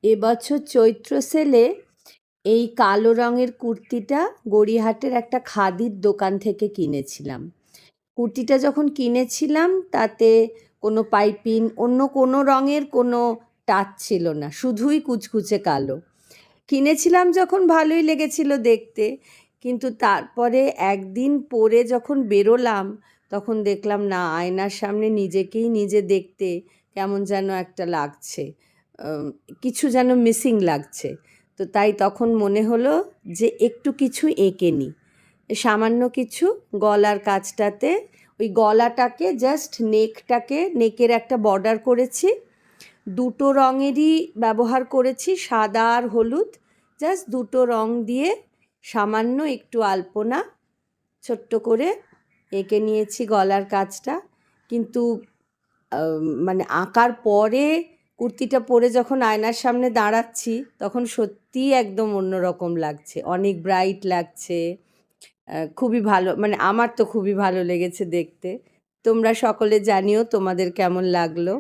এবছর চৈত্র সেলে এই কালো রঙের কুর্তিটা গড়িয়াহাটের একটা খাদির দোকান থেকে কিনেছিলাম। কুর্তিটা যখন কিনেছিলাম তাতে কোনো পাইপিং অন্য কোনো রঙের কোনো টাচ ছিল না, শুধুই কুচকুচে কালো। কিনেছিলাম যখন ভালোই লেগেছিল দেখতে, কিন্তু তারপরে একদিন পরে যখন বেরোলাম তখন দেখলাম না, আয়নার সামনে নিজেকেই নিজে দেখতে কেমন যেন একটা লাগছে, কিছু যেন মিসিং লাগছে। তো তাই তখন মনে হলো যে একটু কিছু এঁকে নিই, সামান্য কিছু গলার কাছটাতে, ওই গলাটাকে জাস্ট নেকের একটা বর্ডার করেছি, দুটো রঙেরই ব্যবহার করেছি, সাদা আর হলুদ, জাস্ট দুটো রং দিয়ে সামান্য একটু আলপনা ছোট্ট করে এঁকে নিয়েছি গলার কাছটা। কিন্তু মানে আঁকার পরে কুর্তিটা পরে যখন আয়নার সামনে দাঁড়াচ্ছি তখন সত্যিই একদম অন্যরকম লাগছে, অনেক ব্রাইট লাগছে। খুবই ভালো, মানে আমার তো খুবই ভালো লেগেছে দেখতে। তোমরা সকলে জানিও তোমাদের কেমন লাগলো।